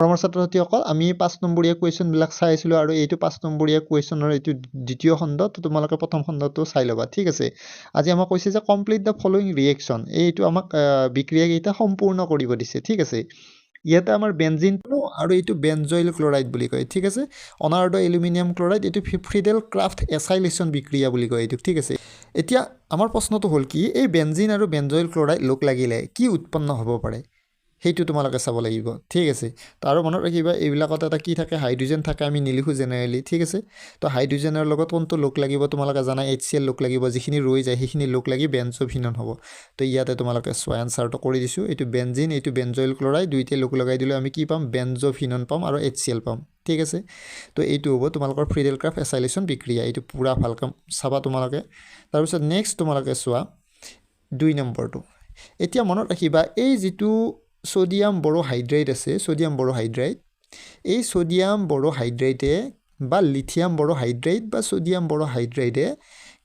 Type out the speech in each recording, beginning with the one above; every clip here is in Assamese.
মৰমৰ ছাত্ৰ-ছাত্ৰীসকল আমি 5 নম্বৰীয়া কুৱেশ্যনবিলাক চাই আছিলোঁ আৰু এইটো 5 নম্বৰীয়া কুৱেশ্যনৰ এইটো দ্বিতীয় খণ্ড তো তোমালোকে প্ৰথম খণ্ডটো চাই ল'বা ঠিক আছে আজি আমাক কৈছে যে কমপ্লিট দ্য ফলোইং ৰিয়েকশ্যন এইটো আমাক বিক্ৰিয়াকেইটা সম্পূৰ্ণ কৰিব দিছে ঠিক আছে ইয়াতে আমাৰ বেনজিনটো আৰু এইটো বেনজইল ক্লৰাইড বুলি কয় ঠিক আছে অনাৰ্ড এলুমিনিয়াম ক্লৰাইড এইটো ফ্ৰিডেল ক্ৰাফ্ট এসাইলেশ্যন বিক্ৰিয়া বুলি কয় এইটো ঠিক আছে এতিয়া আমাৰ প্ৰশ্নটো হ'ল কি এই বেনজিন আৰু বেনজইল ক্লৰাইড লগ লাগিলে কি উৎপন্ন হ'ব পাৰে সেইটো তোমালোকে চাব লাগিব ঠিক আছে তো আৰু মনত ৰাখিবা এইবিলাকত এটা কি থাকে হাইড্ৰোজেন থাকে আমি নিলিখো জেনেৰেলি ঠিক আছে তো হাইড্ৰোজেনৰ লগত কোনটো লগ লাগিব তোমালোকে জানা HCl লগ লাগিব যিখিনি ৰৈ যায় সেইখিনি লগ লাগি বেনজোফিনন হ'ব তো ইয়াতে তোমালোকে সোৱা আনসাৰটো কৰি দিছো এইটো বেনজিন এইটো বেনজইল ক্লৰাইড দুইটা লগ লগাই দিলে আমি কি পাম বেনজোফিনন পাম আৰু HCl পাম ঠিক আছে তো এইটো হ'ব তোমালোকৰ ফ্ৰিডেল ক্ৰাফ্ট এসাইলেশ্যন বিক্ৰিয়া এইটো পুৰা ভালকৈ চাবা তোমালোকে তাৰ পিছত নেক্সট তোমালোকে সোৱা 2 নম্বৰটো এতিয়া মনত ৰাখিবা এই যেটো সোডিয়াম বৰোহাইড্ৰেট আছে সোডিয়াম বৰোহাইড্ৰেট এই সোডিয়াম বৰোহাইড্ৰেটে বা লিথিয়াম বৰোহাইড্ৰেট বা সোডিয়াম বৰোহাইড্ৰেটে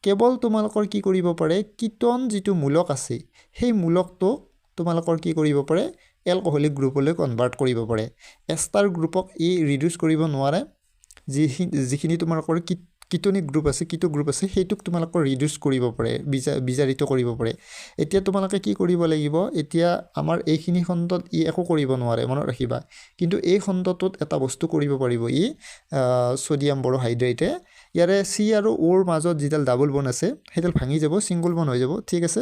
কেৱল তোমালোকৰ কি কৰিব পাৰে কিটন যেটো মূলক আছে সেই মূলকটো তোমালোকৰ কি কৰিব পাৰে এলকহলিক গ্ৰুপলৈ কনভাৰ্ট কৰিব পাৰে এষ্টাৰ গ্ৰুপক ই ৰিডিউস কৰিব নোৱাৰে যিখিনি তোমালোকৰ কিটনিক গ্ৰুপ আছে কিটো গ্ৰুপ আছে সেইটোক তোমালোকৰ ৰিডিউস কৰিব পাৰে বিজাৰিত কৰিব পাৰে এতিয়া তোমালোকে কি কৰিব লাগিব এতিয়া আমাৰ এইখিনি খণ্ডত ই একো কৰিব নোৱাৰে মনত ৰাখিবা কিন্তু এই খণ্ডটোত এটা বস্তু কৰিব পাৰিব ই সোডিয়াম বৰোহাইড্ৰেটে ইয়াৰে C আৰু O ৰ মাজত যিডাল ডাবল বন্ড আছে হেডাল ভাঙি যাব সিঙ্গল বন্ড হৈ যাব ঠিক আছে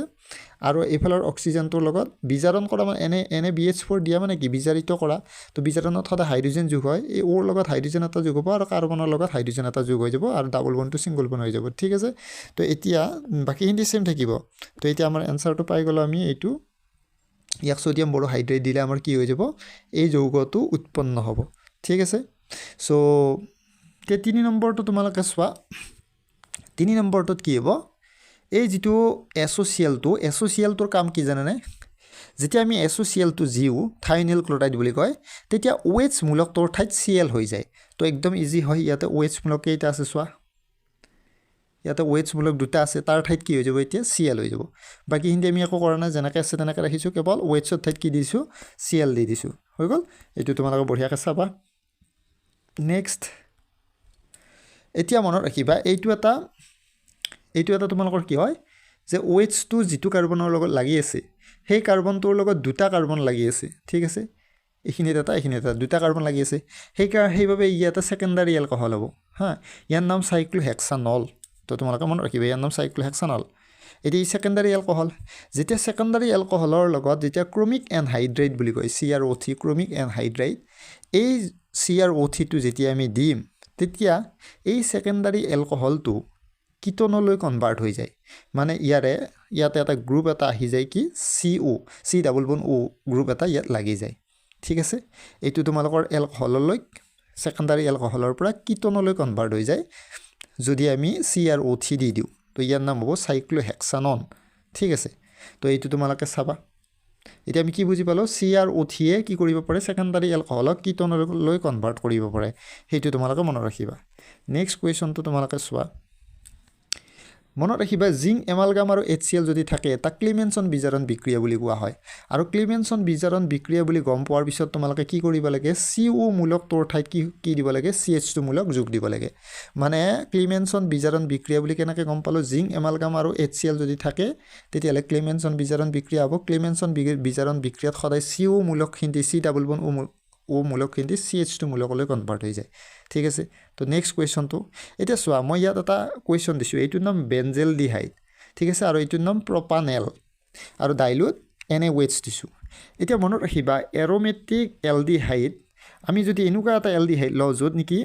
আৰু এইফালৰ অক্সিজেনটোৰ লগত বিজাৰণ কৰা মানে এনে BH4 দিয়া মানে কি বিজাৰিত কৰা তো বিজাৰণত সদায় হাইড্ৰোজেন যোগ হয় এই O ৰ লগত হাইড্ৰোজেন এটা যোগ হ'ব আৰু কাৰ্বনৰ লগত হাইড্ৰোজেন এটা যোগ হৈ যাব আৰু ডাবল বন্ডটো সিঙ্গল বন্ড হৈ যাব ঠিক আছে তো এতিয়া বাকিখিনি সেম থাকিব তো এতিয়া আমাৰ আনসাৰটো পাই গলো আমি এইটো ইয়াক সোডিয়াম বৰোহাইড্ৰেট দিলে আমাৰ কি হৈ যাব এই যৌগটো উৎপন্ন হ'ব ঠিক আছে সো 3 নম্বৰটো তোমালোকে সোৱা 3 নম্বৰটোত কি হ'ব এই যেটো এসোসিয়েলটোৰ কাম কি জানেনে যেতিয়া আমি এসোসিয়েলটো জিউ থাইনিল ক্লোৰাইড বুলি কয় তেতিয়া OH মূলকটোৰ ঠাইত Cl হৈ যায় তো একদম ইজি হয় ইয়াতে OH মূলক কেইটা আছে সোৱা ইয়াতে OH মূলক দুটা আছে তাৰ ঠাইত কি হৈ যাব এতিয়া Cl হৈ যাব বাকি হিন্দি আমি একো কৰা নাই যেনেকৈ আছে তেনেকৈ ৰাখিছো কেৱল OH ৰ ঠাইত কি দিছো Cl দি দিছো হৈ গল এটো তোমালোকে বঢ়িয়াকৈ চাবা নেক্সট এতিয়া মনত ৰাখিবা এইটো এটা তোমালোকৰ কি হয় যে OH টো যেটো কাৰ্বনৰ লগত লাগি আছে সেই কাৰ্বনটোৰ লগত দুটা কাৰ্বন লাগি আছে ঠিক আছে এইখিনিত এটা দুটা কাৰ্বন লাগি আছে সেইভাবে ই এটা সেকেন্ডাৰী এলকহল হ'ব হা ইয়াৰ নাম সাইক্লোহেক্সানল তো তোমালোকে মনত ৰাখিবা ইয়াৰ নাম সাইক্লোহেক্সানল এটি সেকেন্ডাৰী এলকহল যেতিয়া সেকেন্ডাৰী এলকহলৰ লগত যেতিয়া ক্ৰোমিক এনহাইড্ৰেট বুলি কয় CrO3 ক্ৰোমিক এনহাইড্ৰেট এই CrO3 টো যেতিয়া আমি দিম তেতিয়া এই সেকেন্ডাৰী এলকহলটো কিটনলৈ কনভাৰ্ট হৈ যায় মানে ইয়াতে এটা গ্ৰুপ এটা আহি যায় কি CO C double bond O group এটা ইয়াত লাগি যায় ঠিক আছে এইটো তোমালোকৰ এলকহললৈ সেকেন্ডাৰী এলকহলৰ পৰা কিটনলৈ কনভাৰ্ট হৈ যায় যদি আমি CrO3 দি দিও তো ইয়াৰ নাম হ'ব সাইক্লোহেক্সানন ঠিক আছে তো এইটো তোমালোকে চাবা এতিয়া আমি কি বুজি পালো CrO3 এ কি কৰিব পাৰে সেকেন্ডাৰী এলকহলক কিটনলৈ কনভাৰ্ট কৰিব পাৰে সেইটো তোমালোকে মনত ৰাখিবা নেক্সট কোৱেশ্চনটো তোমালোকে সোৱা মনত ৰাখিবা জিংক এমালগাম আৰু HCl যদি থাকে তা ক্লিমেনসন বিজাৰণ বিক্ৰিয়া বুলি কোৱা হয় আৰু ক্লিমেনসন বিজাৰণ বিক্ৰিয়া বুলি গম পোৱাৰ পিছত তোমালোকে কি কৰিব লাগে CO মূলক তোৰ ঠাইত কি দিব লাগে CH2 মূলক যোগ দিব লাগে মানে ক্লিমেনসন বিজাৰণ বিক্ৰিয়া বুলি কেনেকৈ গম পালো জিংক এমালগাম আৰু HCl যদি থাকে তেতিয়ালে ক্লিমেনসন বিজাৰণ বিক্ৰিয়া হ'ব ক্লিমেনসন বিজাৰণ বিক্ৰিয়াত সদায় CO মূলক খিন্তি C ডাবল বন্ড O মূলক খিন্তি CH2 মূলকলৈ কনভাৰ্ট হৈ যায় ঠিক আছে তো নেক্সট কোৱেশ্চনটো এটা সোৱা মই ইয়াত এটা কোৱেশ্চন দিছো এইটোৰ নাম বেনজেলডিহাইড ঠিক আছে আৰু এইটোৰ নাম প্ৰপানেল আৰু ডাইলুট NaOH দিছো এতিয়া মনত ৰাখিবা এৰোমেটিক এলডিহাইড আমি যদি এনেকুৱা এটা এলডিহাইড লও যত নেকি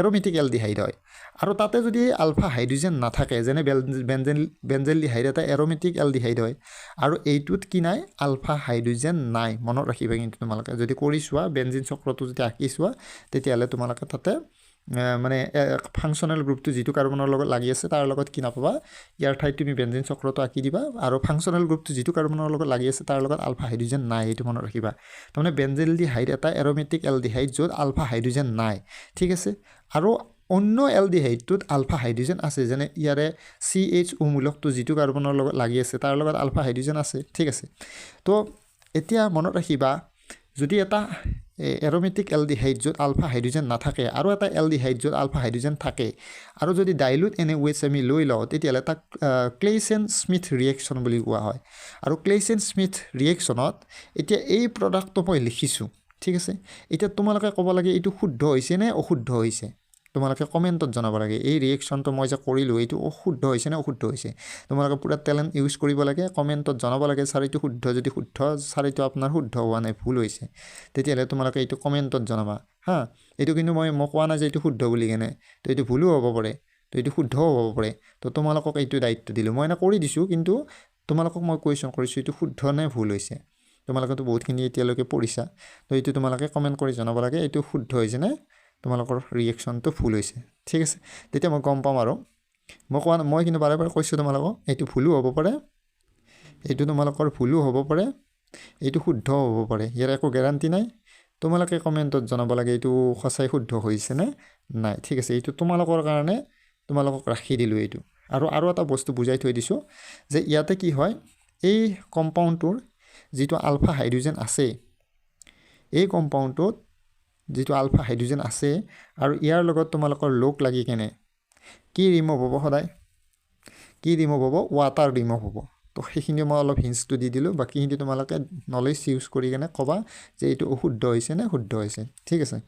এৰোমেটিক এলডিহাইড হয় আৰু তাতে যদি আলফা হাইড্ৰোজেন নাথাকে যেনে বেনজেলডিহাইড এটা এৰোমেটিক এলডিহাইড হয় আৰু এইটোত কি নাই আলফা হাইড্ৰোজেন নাই মনত ৰাখিবা কিন্তু তোমালোকে যদি কৰিছোৱা বেনজিন চক্ৰটো যদি আঁকিছোৱা তেতিয়ালে তোমালোকে তাতে মানে ফাংশনাল গ্ৰুপটো যেটো কাৰ্বনৰ লগত লাগি আছে তাৰ লগত কি নাপাবা ইয়াৰ ঠাইত তুমি বেনজিন চক্ৰটো আঁকি দিবা আৰু ফাংশনাল গ্ৰুপটো যেটো কাৰ্বনৰ লগত লাগি আছে তাৰ লগত আলফা হাইড্ৰোজেন নাই এটো মনত ৰাখিবা তাৰমানে বেনজেলডিহাইড এটা এৰোমেটিক এলডিহাইড যত আলফা হাইড্ৰোজেন নাই ঠিক আছে আৰু অন্য এলডিহাইডটোত আলফা হাইড্ৰোজেন আছে যেনে ইয়াৰে CHO মূলকটো যেটো কাৰ্বনৰ লগত লাগি আছে তাৰ লগত আলফা হাইড্ৰোজেন আছে ঠিক আছে তো এতিয়া মনত ৰাখিবা যদি এটা এৰোমেটিক এলডিহাইড য'ত আলফা হাইড্ৰজেন নাথাকে আৰু এটা এলডিহাইড য'ত আলফা হাইড্ৰজেন থাকে আৰু যদি ডাইলুট NaOH আমি লৈ লওঁ তেতিয়াহ'লে তাক ক্লেইছেন স্মিথ ৰিয়েকশ্যন বুলি কোৱা হয় আৰু ক্লেইছেন স্মিথ ৰিয়েকশ্যনত এতিয়া এই প্ৰডাক্টটো মই লিখিছোঁ ঠিক আছে এতিয়া তোমালোকে ক'ব লাগে এইটো শুদ্ধ হৈছে নে অশুদ্ধ হৈছে তোমালোকে কমেণ্টত জনাব লাগে এই ৰিয়েকশ্যনটো মই যে কৰিলোঁ এইটো অশুদ্ধ হৈছে নে অশুদ্ধ হৈছে তোমালোকে পুৰা টেলেণ্ট ইউজ কৰিব লাগে কমেণ্টত জনাব লাগে ছাৰ এইটো শুদ্ধ যদি শুদ্ধ ছাৰ এইটো আপোনাৰ শুদ্ধ হোৱা নাই ভুল হৈছে তেতিয়াহ'লে তোমালোকে এইটো কমেণ্টত জনাবা হা এইটো কিন্তু মই কোৱা নাই যে এইটো শুদ্ধ বুলি কেনে তো এইটো ভুলো হ'ব পাৰে তো এইটো শুদ্ধও হ'ব পাৰে তো তোমালোকক এইটো দায়িত্ব দিলোঁ মই এনে কৰি দিছোঁ কিন্তু তোমালোকক মই কুৱেশ্যন কৰিছোঁ এইটো শুদ্ধ নে ভুল হৈছে তোমালোকেতো বহুতখিনি এতিয়ালৈকে পঢ়িছা তো এইটো তোমালোকে কমেণ্ট কৰি জনাব লাগে এইটো শুদ্ধ হৈছে নে তোমালোকৰ ৰিয়েকশ্যনটো ভুল হৈছে ঠিক আছে তেতিয়া মই গম পাম আৰু মই কিন্তু বাৰে বাৰে কৈছোঁ তোমালোকক এইটো ভুলো হ'ব পাৰে এইটো তোমালোকৰ ভুলো হ'ব পাৰে এইটো শুদ্ধও হ'ব পাৰে ইয়াৰ একো গেৰাণ্টি নাই তোমালোকে কমেণ্টত জনাব লাগে এইটো সঁচাই শুদ্ধ হৈছে নে নাই ঠিক আছে এইটো তোমালোকৰ কাৰণে তোমালোকক ৰাখি দিলোঁ এইটো আৰু এটা বস্তু বুজাই থৈ দিছোঁ যে ইয়াতে কি হয় এই কম্পাউণ্ডটোৰ যিটো আলফা হাইড্ৰজেন আছে এই কম্পাউণ্ডটোত যিটো আলফা হাইড্ৰজেন আছে আৰু ইয়াৰ লগত তোমালোকৰ লগ লাগি কেনে কি ৰিমুভ হ'ব সদায় কি ৰিমুভ হ'ব ৱাটাৰ ৰিমুভ হ'ব তো সেইখিনি মই অলপ হিণ্টছটো দি দিলোঁ বাকীখিনি তোমালোকে নলেজ ইউজ কৰি কেনে ক'বা যে এইটো অশুদ্ধ হৈছে নে শুদ্ধ হৈছে ঠিক আছে